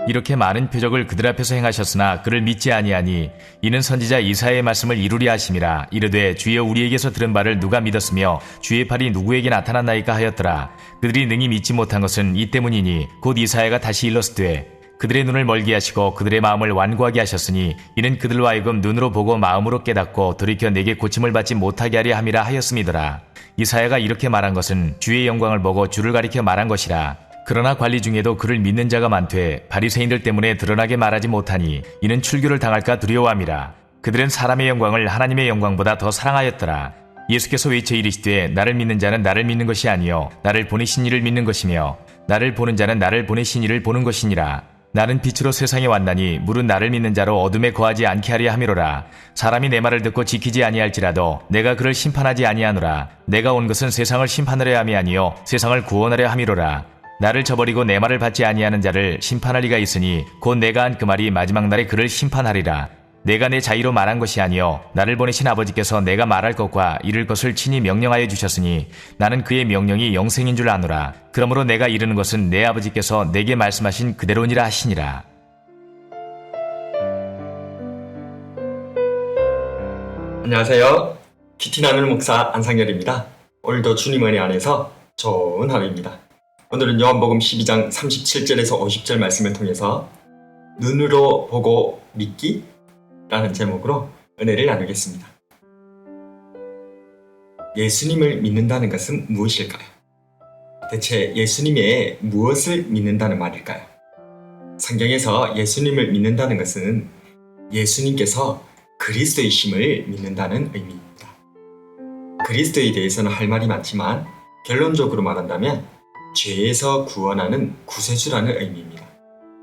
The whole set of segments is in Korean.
이렇게 많은 표적을 그들 앞에서 행하셨으나 그를 믿지 아니하니 이는 선지자 이사야의 말씀을 이루려 하심이라. 이르되 주여 우리에게서 들은 바를 누가 믿었으며 주의 팔이 누구에게 나타났나이까 하였더라. 그들이 능히 믿지 못한 것은 이 때문이니 곧 이사야가 다시 일렀으되 그들의 눈을 멀게 하시고 그들의 마음을 완고하게 하셨으니 이는 그들로 하여금 눈으로 보고 마음으로 깨닫고 돌이켜 내게 고침을 받지 못하게 하려 함이라 하였음이더라. 이사야가 이렇게 말한 것은 주의 영광을 보고 주를 가리켜 말한 것이라. 그러나 관리 중에도 그를 믿는 자가 많되 바리새인들 때문에 드러나게 말하지 못하니 이는 출교를 당할까 두려워함이라. 그들은 사람의 영광을 하나님의 영광보다 더 사랑하였더라. 예수께서 외쳐 이르시되 나를 믿는 자는 나를 믿는 것이 아니요 나를 보내신 이를 믿는 것이며 나를 보는 자는 나를 보내신 이를 보는 것이니라. 나는 빛으로 세상에 왔나니 물은 나를 믿는 자로 어둠에 거하지 않게 하려 함이로라. 사람이 내 말을 듣고 지키지 아니할지라도 내가 그를 심판하지 아니하노라. 내가 온 것은 세상을 심판하려 함이 아니요 세상을 구원하려 함이로라. 나를 저버리고 내 말을 받지 아니하는 자를 심판할 리가 있으니 곧 내가 한 그 말이 마지막 날에 그를 심판하리라. 내가 내 자의로 말한 것이 아니요 나를 보내신 아버지께서 내가 말할 것과 이를 것을 친히 명령하여 주셨으니 나는 그의 명령이 영생인 줄 아노라. 그러므로 내가 이르는 것은 내 아버지께서 내게 말씀하신 그대로니라 하시니라. 안녕하세요. 키티나물 목사 안상열입니다. 오늘도 주님 은혜 안에서 좋은 하루입니다. 오늘은 요한복음 12장 37절에서 50절 말씀을 통해서 눈으로 보고 믿기? 라는 제목으로 은혜를 나누겠습니다. 예수님을 믿는다는 것은 무엇일까요? 대체 예수님의 무엇을 믿는다는 말일까요? 성경에서 예수님을 믿는다는 것은 예수님께서 그리스도이심을 믿는다는 의미입니다. 그리스도에 대해서는 할 말이 많지만 결론적으로 말한다면 죄에서 구원하는 구세주라는 의미입니다.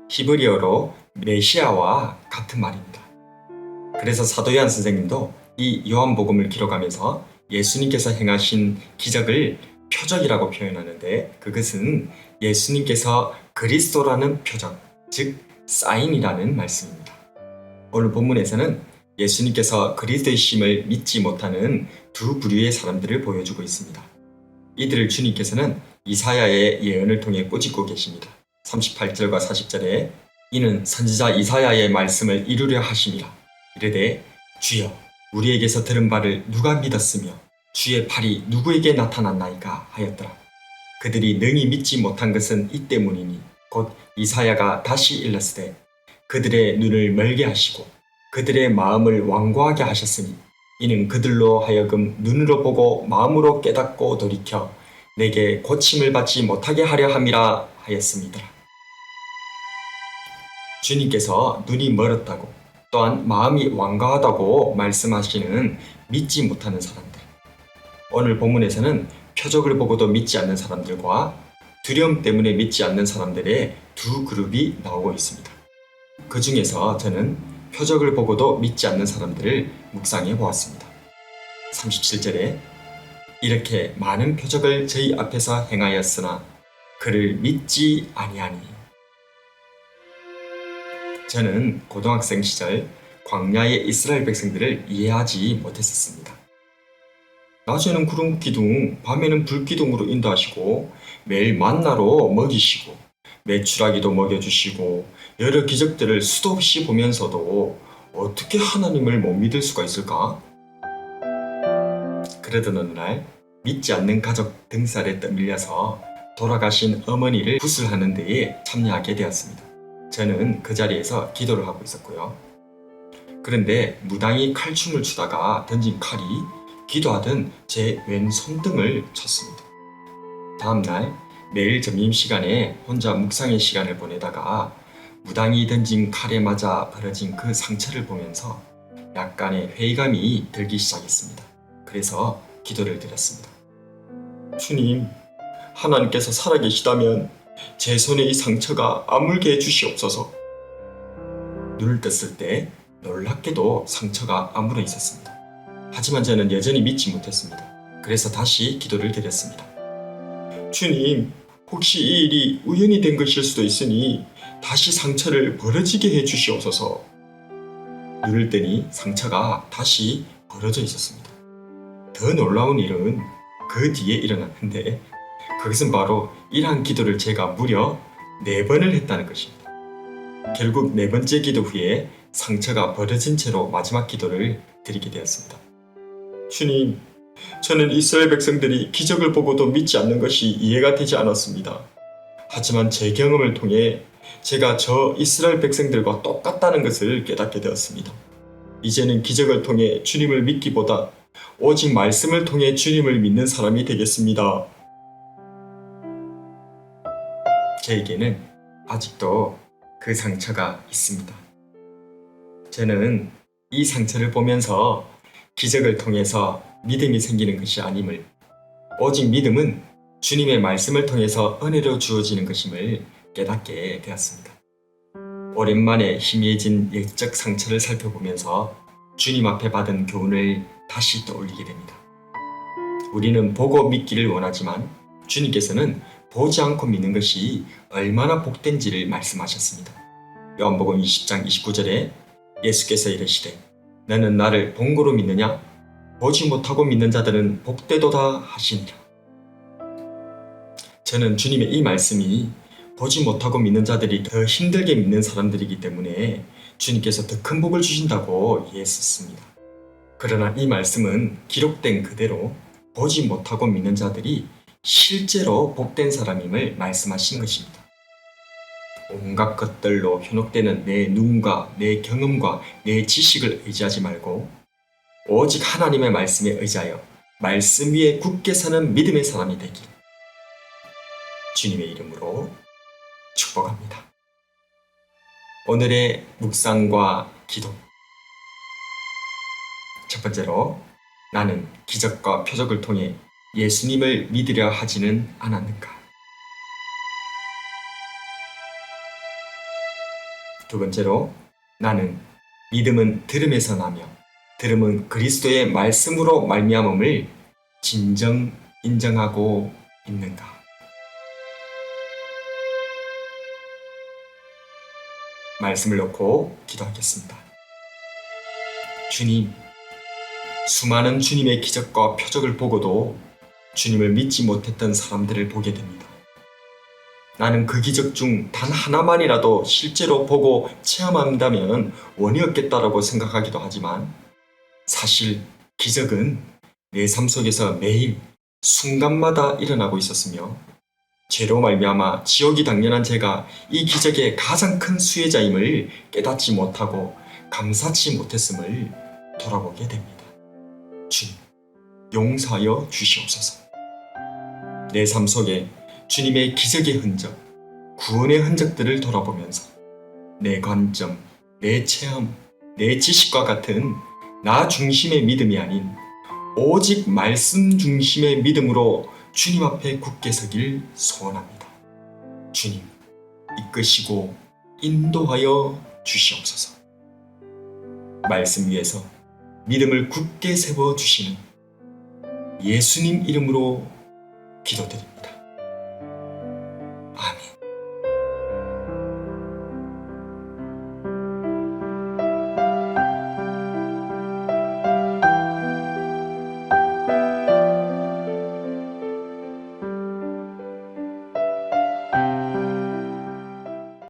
히브리어로 메시아와 같은 말입니다. 그래서 사도 요한 선생님도 이 요한복음을 기록하면서 예수님께서 행하신 기적을 표적이라고 표현하는데 그것은 예수님께서 그리스도라는 표적, 즉 사인이라는 말씀입니다. 오늘 본문에서는 예수님께서 그리스도이심을 믿지 못하는 두 부류의 사람들을 보여주고 있습니다. 이들을 주님께서는 이사야의 예언을 통해 꾸짖고 계십니다. 38절과 40절에 이는 선지자 이사야의 말씀을 이루려 하심이라. 이르되 주여 우리에게서 들은 바를 누가 믿었으며 주의 팔이 누구에게 나타났나이까 하였더라. 그들이 능히 믿지 못한 것은 이 때문이니 곧 이사야가 다시 일렀으되 그들의 눈을 멀게 하시고 그들의 마음을 완고하게 하셨으니 이는 그들로 하여금 눈으로 보고 마음으로 깨닫고 돌이켜 내게 고침을 받지 못하게 하려 함이라 하였습니다. 주님께서 눈이 멀었다고 또한 마음이 완고하다고 말씀하시는 믿지 못하는 사람들. 오늘 본문에서는 표적을 보고도 믿지 않는 사람들과 두려움 때문에 믿지 않는 사람들의 두 그룹이 나오고 있습니다. 그 중에서 저는 표적을 보고도 믿지 않는 사람들을 묵상해 보았습니다. 37절에 이렇게 많은 표적을 저희 앞에서 행하였으나 그를 믿지 아니하니. 저는 고등학생 시절 광야의 이스라엘 백성들을 이해하지 못했었습니다. 낮에는 구름 기둥, 밤에는 불 기둥으로 인도하시고 매일 만나로 먹이시고 메추라기도 먹여주시고 여러 기적들을 수도 없이 보면서도 어떻게 하나님을 못 믿을 수가 있을까? 그러던 어느 날 믿지 않는 가족 등살에 떠밀려서 돌아가신 어머니를 구슬하는 데에 참여하게 되었습니다. 저는 그 자리에서 기도를 하고 있었고요. 그런데 무당이 칼춤을 추다가 던진 칼이 기도하던 제 왼손등을 쳤습니다. 다음날 매일 점심시간에 혼자 묵상의 시간을 보내다가 무당이 던진 칼에 맞아 벌어진 그 상처를 보면서 약간의 회의감이 들기 시작했습니다. 그래서 기도를 드렸습니다. 주님, 하나님께서 살아계시다면 제 손에 이 상처가 아물게 해주시옵소서. 눈을 떴을 때 놀랍게도 상처가 아물어 있었습니다. 하지만 저는 여전히 믿지 못했습니다. 그래서 다시 기도를 드렸습니다. 주님, 혹시 이 일이 우연히 된 것일 수도 있으니 다시 상처를 벌어지게 해주시옵소서. 눈을 뜨니 상처가 다시 벌어져 있었습니다. 더 놀라운 일은 그 뒤에 일어났는데 그것은 바로 이러한 기도를 제가 무려 4번을 했다는 것입니다. 결국 네 번째 기도 후에 상처가 벌어진 채로 마지막 기도를 드리게 되었습니다. 주님, 저는 이스라엘 백성들이 기적을 보고도 믿지 않는 것이 이해가 되지 않았습니다. 하지만 제 경험을 통해 제가 저 이스라엘 백성들과 똑같다는 것을 깨닫게 되었습니다. 이제는 기적을 통해 주님을 믿기보다 오직 말씀을 통해 주님을 믿는 사람이 되겠습니다. 저에게는 아직도 그 상처가 있습니다. 저는 이 상처를 보면서 기적을 통해서 믿음이 생기는 것이 아님을, 오직 믿음은 주님의 말씀을 통해서 은혜로 주어지는 것임을 깨닫게 되었습니다. 오랜만에 희미해진 옛적 상처를 살펴보면서 주님 앞에 받은 교훈을 다시 떠올리게 됩니다. 우리는 보고 믿기를 원하지만 주님께서는 보지 않고 믿는 것이 얼마나 복된지를 말씀하셨습니다. 요한복음 20장 29절에 예수께서 이르시되 너는 나를 본 거로 믿느냐? 보지 못하고 믿는 자들은 복되도다 하시니라. 저는 주님의 이 말씀이 보지 못하고 믿는 자들이 더 힘들게 믿는 사람들이기 때문에 주님께서 더 큰 복을 주신다고 이해했습니다. 그러나 이 말씀은 기록된 그대로 보지 못하고 믿는 자들이 실제로 복된 사람임을 말씀하신 것입니다. 온갖 것들로 현혹되는 내 눈과 내 경험과 내 지식을 의지하지 말고 오직 하나님의 말씀에 의지하여 말씀 위에 굳게 서는 믿음의 사람이 되길 주님의 이름으로 축복합니다. 오늘의 묵상과 기도. 첫 번째로, 나는 기적과 표적을 통해 예수님을 믿으려 하지는 않았는가? 두 번째로, 나는 믿음은 들음에서 나며 들음은 그리스도의 말씀으로 말미암음을 진정 인정하고 있는가? 말씀을 놓고 기도하겠습니다. 주님, 수많은 주님의 기적과 표적을 보고도 주님을 믿지 못했던 사람들을 보게 됩니다. 나는 그 기적 중 단 하나만이라도 실제로 보고 체험한다면 원이 없겠다라고 생각하기도 하지만 사실 기적은 내 삶 속에서 매일 순간마다 일어나고 있었으며 죄로 말미암아 지옥이 당연한 제가 이 기적의 가장 큰 수혜자임을 깨닫지 못하고 감사치 못했음을 돌아보게 됩니다. 주님, 용서하여 주시옵소서. 내 삶 속에 주님의 기적의 흔적, 구원의 흔적들을 돌아보면서 내 관점, 내 체험, 내 지식과 같은 나 중심의 믿음이 아닌 오직 말씀 중심의 믿음으로 주님 앞에 굳게 서길 소원합니다. 주님, 이끄시고 인도하여 주시옵소서. 말씀 위에서 믿음을 굳게 세워 주시는 예수님 이름으로 기도드립니다.